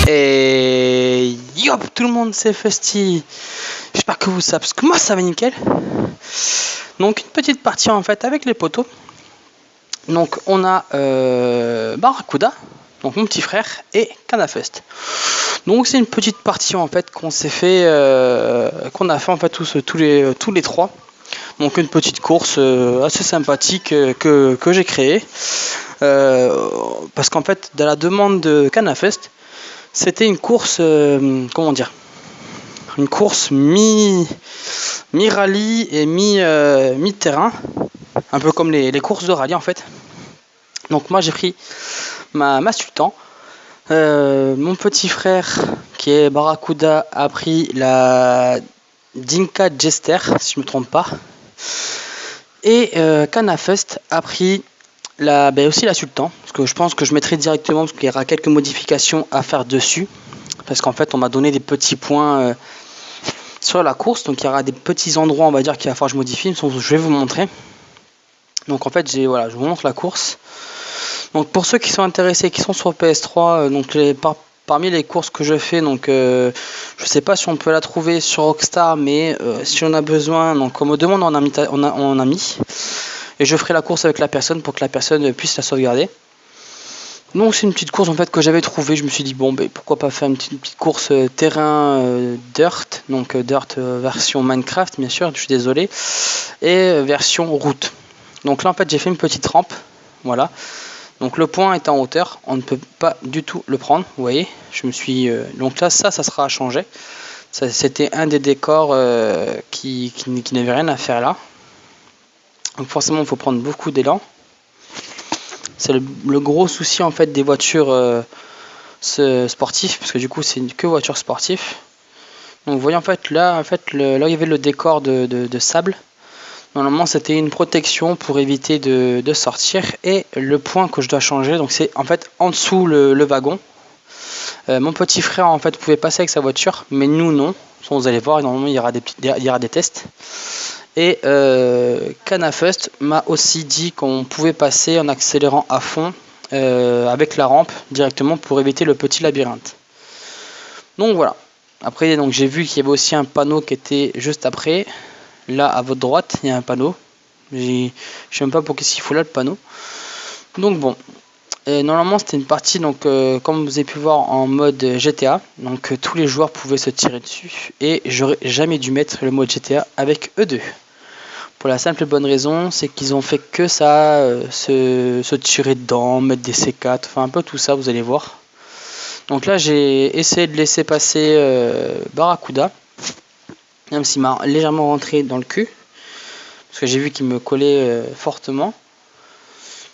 Et yop, tout le monde, c'est Festi. J'espère que vous savez, parce que moi ça va nickel. Donc une petite partie en fait avec les poteaux. Donc on a Barracuda, donc mon petit frère, et Canafest. Donc c'est une petite partie en fait qu'on s'est fait, qu'on a fait en fait tous les trois. Donc une petite course assez sympathique que j'ai créée. Parce qu'en fait, dans la demande de Canafest, c'était une course, comment dire, une course mi-rallye et mi-terrain, un peu comme les courses de rallye en fait. Donc moi j'ai pris ma Sultan. Mon petit frère qui est Barracuda a pris la Dinka Jester, si je me trompe pas. Et Canafest a pris aussi la Sultan, parce que je pense que je mettrai directement, parce qu'il y aura quelques modifications à faire dessus, parce qu'en fait on m'a donné des petits points sur la course, donc il y aura des petits endroits on va dire qu'il va falloir que je modifie, je vais vous montrer. Donc en fait je vous montre la course. Donc pour ceux qui sont intéressés, qui sont sur PS3, donc parmi les courses que je fais, donc je sais pas si on peut la trouver sur Rockstar, mais si on a besoin, donc on me demande en ami, et je ferai la course avec la personne pour que la personne puisse la sauvegarder. Donc c'est une petite course en fait que j'avais trouvée, je me suis dit bon ben pourquoi pas faire une petite course terrain dirt, donc dirt version Minecraft bien sûr, je suis désolé, et version route. Donc là en fait j'ai fait une petite rampe, voilà. Donc le point est en hauteur, on ne peut pas du tout le prendre, vous voyez, donc là ça sera à changer. C'était un des décors qui n'avait rien à faire là. Donc forcément il faut prendre beaucoup d'élan. C'est le gros souci en fait des voitures sportives, parce que du coup c'est que voitures sportives. Donc vous voyez en fait là il y avait le décor de sable. Normalement c'était une protection pour éviter de sortir, et le point que je dois changer, donc c'est en fait en dessous le wagon. Mon petit frère en fait pouvait passer avec sa voiture, mais nous non. Vous allez voir, normalement il y aura des tests. Et Canafest m'a aussi dit qu'on pouvait passer en accélérant à fond avec la rampe directement pour éviter le petit labyrinthe. Donc voilà. Après donc j'ai vu qu'il y avait aussi un panneau qui était juste après. Là à votre droite il y a un panneau. Je sais même pas pour qu'est-ce qu'il faut là le panneau. Donc bon. Et normalement c'était une partie donc comme vous avez pu voir en mode GTA. Donc tous les joueurs pouvaient se tirer dessus. Et j'aurais jamais dû mettre le mode GTA avec eux deux. Pour la simple et bonne raison, c'est qu'ils ont fait que ça, se tirer dedans, mettre des C4, enfin un peu tout ça, vous allez voir. Donc là j'ai essayé de laisser passer Barracuda, même s'il m'a légèrement rentré dans le cul, parce que j'ai vu qu'il me collait fortement.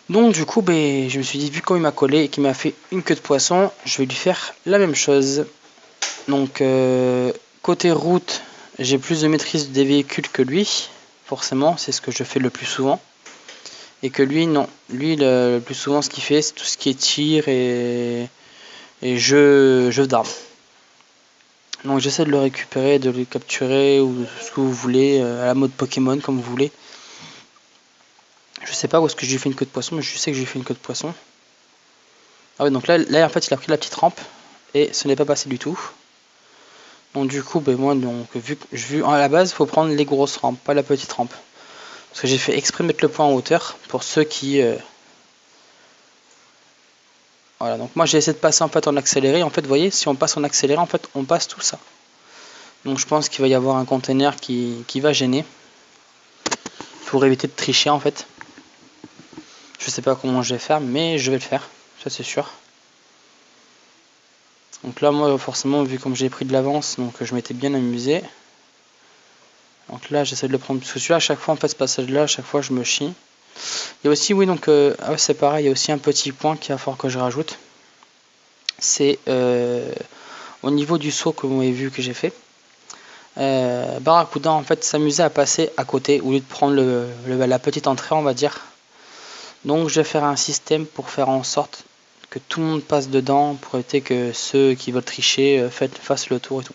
Donc du coup je me suis dit, vu comme il m'a collé et qu'il m'a fait une queue de poisson, je vais lui faire la même chose. Donc côté route, j'ai plus de maîtrise des véhicules que lui. Forcément, c'est ce que je fais le plus souvent. Et que lui, non. Lui, le plus souvent, ce qu'il fait, c'est tout ce qui est tir et jeu d'armes. Donc j'essaie de le récupérer, de le capturer, ou ce que vous voulez, à la mode Pokémon, comme vous voulez. Je sais pas où est-ce que je lui fais une queue de poisson, mais je sais que je lui fais une queue de poisson. Ah ouais, donc là en fait, il a pris la petite rampe, et ce n'est pas passé du tout. Donc du coup, moi, donc, vu à la base, il faut prendre les grosses rampes, pas la petite rampe. Parce que j'ai fait exprès de mettre le point en hauteur pour ceux qui... Voilà, donc moi j'ai essayé de passer en fait en accéléré. En fait, vous voyez, si on passe en accéléré, en fait, on passe tout ça. Donc je pense qu'il va y avoir un container qui va gêner. Pour éviter de tricher en fait. Je sais pas comment je vais faire, mais je vais le faire. Ça c'est sûr. Donc là, moi, forcément, vu comme j'ai pris de l'avance, donc je m'étais bien amusé. Donc là, j'essaie de le prendre, parce que celui-là, à chaque fois, en fait, ce passage-là, à chaque fois, je me chie. Il y a aussi, oui, donc, ah ouais, c'est pareil, il y a aussi un petit point qu'il va falloir que je rajoute. C'est au niveau du saut que vous avez vu que j'ai fait. Barracuda, en fait, s'amusait à passer à côté, au lieu de prendre la petite entrée, on va dire. Donc, je vais faire un système pour faire en sorte que tout le monde passe dedans, pour éviter que ceux qui veulent tricher fassent le tour et tout.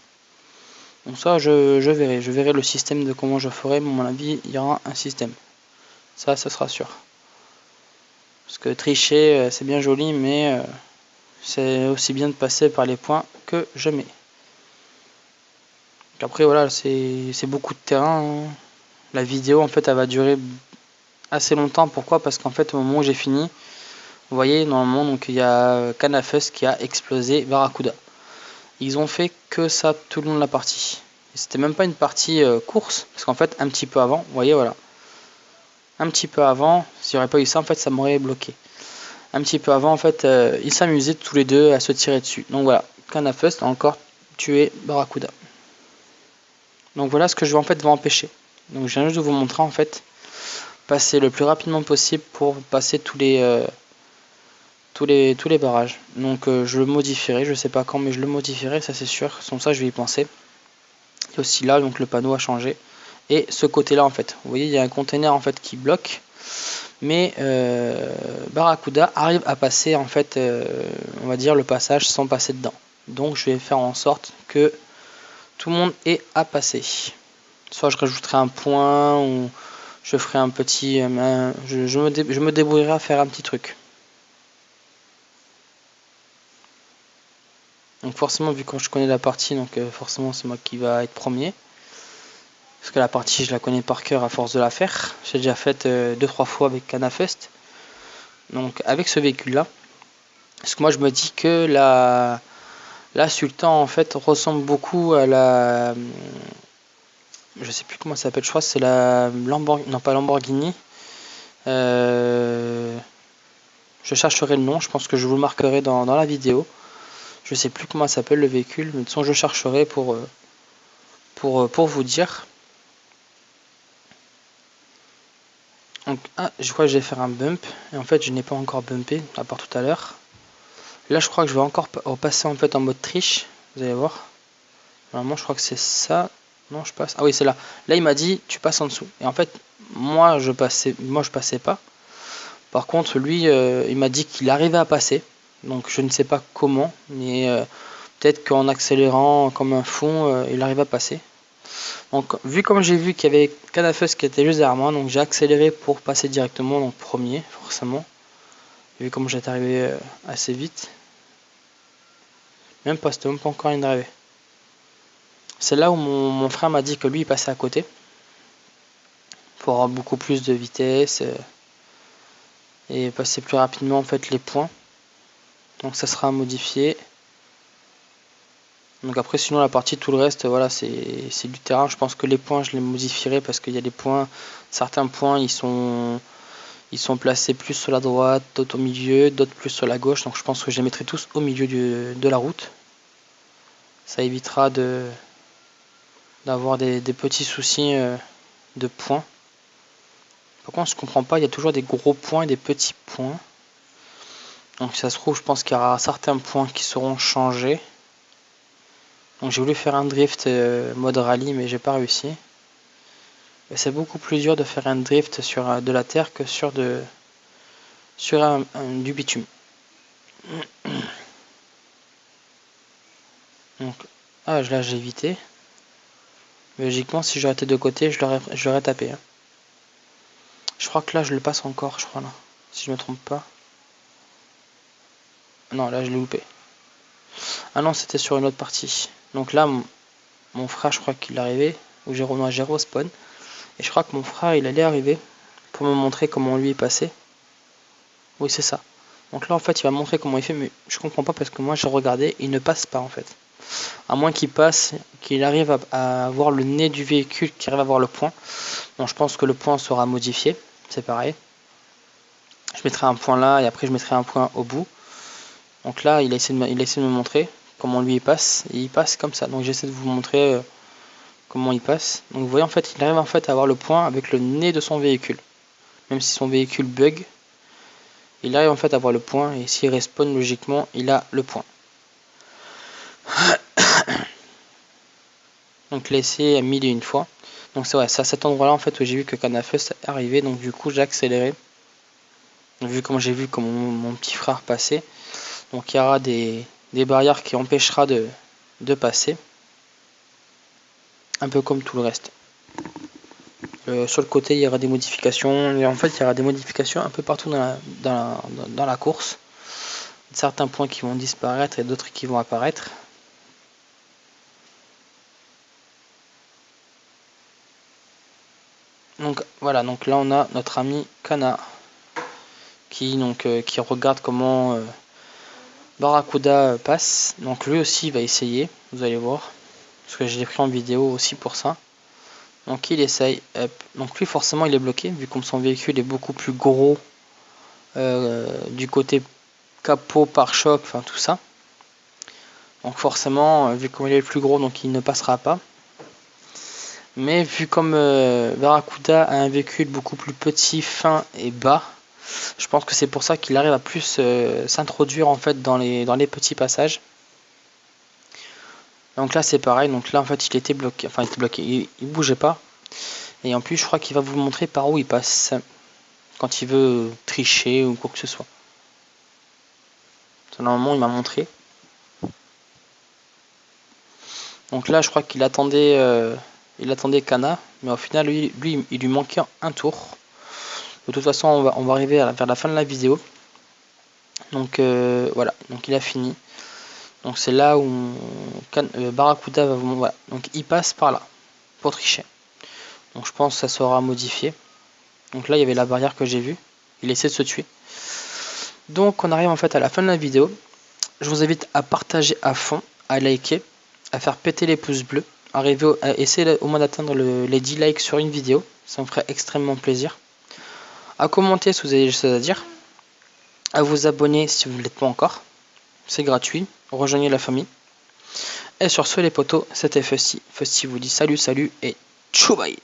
Donc ça je verrai le système de comment je ferai, mais à mon avis il y aura un système. Ça sera sûr. Parce que tricher c'est bien joli, mais c'est aussi bien de passer par les points que je mets. Donc après voilà, c'est beaucoup de terrain, hein. La vidéo en fait elle va durer assez longtemps. Pourquoi? Parce qu'en fait au moment où j'ai fini, vous voyez normalement donc il y a Canafest qui a explosé Barracuda. Ils ont fait que ça tout le long de la partie. C'était même pas une partie course, parce qu'en fait un petit peu avant, vous voyez voilà. Un petit peu avant, s'il n'y aurait pas eu ça en fait ça m'aurait bloqué. Un petit peu avant en fait ils s'amusaient tous les deux à se tirer dessus. Donc voilà, Canafest a encore tué Barracuda. Donc voilà ce que je vais en fait vous empêcher. Donc je viens juste de vous montrer en fait passer le plus rapidement possible pour passer tous les barrages. Donc je le modifierai, je sais pas quand mais je le modifierai, ça c'est sûr. Sans ça je vais y penser. Et aussi là donc le panneau a changé. Et ce côté là en fait, vous voyez il y a un container en fait qui bloque. Mais Barracuda arrive à passer en fait on va dire le passage sans passer dedans. Donc je vais faire en sorte que tout le monde ait à passer. Soit je rajouterai un point ou je ferai un petit je me débrouillerai à faire un petit truc. Donc forcément vu que je connais la partie donc forcément c'est moi qui va être premier. Parce que la partie je la connais par cœur à force de la faire. J'ai déjà fait 2-3 fois avec Canafest. Donc avec ce véhicule là. Parce que moi je me dis que la Sultan en fait ressemble beaucoup à la, je sais plus comment ça s'appelle, je crois que c'est la Lamborghini, non pas Lamborghini. Je chercherai le nom, je pense que je vous le marquerai dans la vidéo. Je sais plus comment ça s'appelle le véhicule, mais de toute façon je chercherai pour vous dire. Donc, je crois que je vais faire un bump, et en fait je n'ai pas encore bumpé, à part tout à l'heure. Là je crois que je vais encore repasser en fait en mode triche, vous allez voir. Normalement je crois que c'est ça. Non je passe. Ah oui c'est là. Là il m'a dit tu passes en dessous. Et en fait moi je passais pas. Par contre lui il m'a dit qu'il arrivait à passer. Donc je ne sais pas comment. Mais peut-être qu'en accélérant comme un fou il arrive à passer. Donc vu comme j'ai vu qu'il y avait Canafest qui était juste derrière moi. Donc j'ai accéléré pour passer directement donc premier forcément. Vu comme j'étais arrivé assez vite. Même pas, c'était même pas encore une arrivée. C'est là où mon frère m'a dit que lui il passait à côté pour avoir beaucoup plus de vitesse et passer plus rapidement en fait les points. Donc ça sera modifié. Donc après sinon la partie tout le reste voilà c'est du terrain. Je pense que les points je les modifierai parce qu'il y a des points, certains points ils sont placés plus sur la droite, d'autres au milieu, d'autres plus sur la gauche. Donc je pense que je les mettrai tous au milieu de la route. Ça évitera d'avoir des petits soucis de points. Par contre je comprends pas, il y a toujours des gros points et des petits points. Donc ça se trouve je pense qu'il y aura certains points qui seront changés. Donc j'ai voulu faire un drift mode rallye mais j'ai pas réussi. C'est beaucoup plus dur de faire un drift sur de la terre que sur du bitume. Donc là j'ai évité. Mais logiquement si j'aurais été de côté je l'aurais tapé. Hein. Je crois que là je le passe encore je crois là. Si je me trompe pas. Non là je l'ai loupé. Ah non c'était sur une autre partie. Donc là mon frère je crois qu'il est arrivé. Ou j'ai respawn. Et je crois que mon frère il allait arriver pour me montrer comment lui est passé. Oui c'est ça. Donc là en fait il va montrer comment il fait mais je comprends pas parce que moi j'ai regardé, il ne passe pas en fait. À moins qu'il passe, qu'il arrive à voir le nez du véhicule, qu'il arrive à voir le point. Bon je pense que le point sera modifié, c'est pareil. Je mettrai un point là et après je mettrai un point au bout. Donc là il a essayé de me montrer comment lui il passe. Et il passe comme ça. Donc j'essaie de vous montrer comment il passe. Donc vous voyez en fait il arrive en fait à avoir le point avec le nez de son véhicule. Même si son véhicule bug, il arrive en fait à avoir le point et s'il respawn logiquement il a le point. Donc laisser à 1001 fois. Donc c'est vrai, c'est à cet endroit là en fait où j'ai vu que Canafest est arrivé. Donc du coup j'ai accéléré. Vu comme j'ai vu comment mon petit frère passait. Donc il y aura des barrières qui empêchera de passer. Un peu comme tout le reste. Sur le côté il y aura des modifications. Et en fait il y aura des modifications un peu partout dans la course. certains points qui vont disparaître et d'autres qui vont apparaître. Donc voilà, donc là on a notre ami Kana qui regarde comment Barracuda passe. Donc lui aussi il va essayer, vous allez voir, parce que je l'ai pris en vidéo aussi pour ça. Donc il essaye, hop. Donc lui forcément il est bloqué vu comme son véhicule est beaucoup plus gros du côté capot, pare-choc, enfin tout ça. Donc forcément vu comme il est plus gros, donc il ne passera pas. Mais vu comme Barracuda a un véhicule beaucoup plus petit, fin et bas, je pense que c'est pour ça qu'il arrive à plus s'introduire en fait dans les petits passages. Donc là c'est pareil, donc là en fait il était bloqué, enfin il était bloqué, il bougeait pas. Et en plus je crois qu'il va vous montrer par où il passe quand il veut tricher ou quoi que ce soit. Normalement il m'a montré. Donc là je crois qu'il attendait Kana, mais au final lui il lui manquait un tour. De toute façon on va arriver vers la fin de la vidéo. Donc voilà, donc il a fini. Donc c'est là où Barracuda va vous... Voilà, donc il passe par là pour tricher. Donc je pense que ça sera modifié. Donc là il y avait la barrière que j'ai vue. Il essaie de se tuer. Donc on arrive en fait à la fin de la vidéo. Je vous invite à partager à fond, à liker, à faire péter les pouces bleus, à essayer au moins d'atteindre les 10 likes sur une vidéo. Ça me ferait extrêmement plaisir. À commenter si vous avez des choses à dire. À vous abonner si vous ne l'êtes pas encore. C'est gratuit. Rejoignez la famille. Et sur ce les potos, c'était Fusty. Fusty vous dit salut et tchou bye.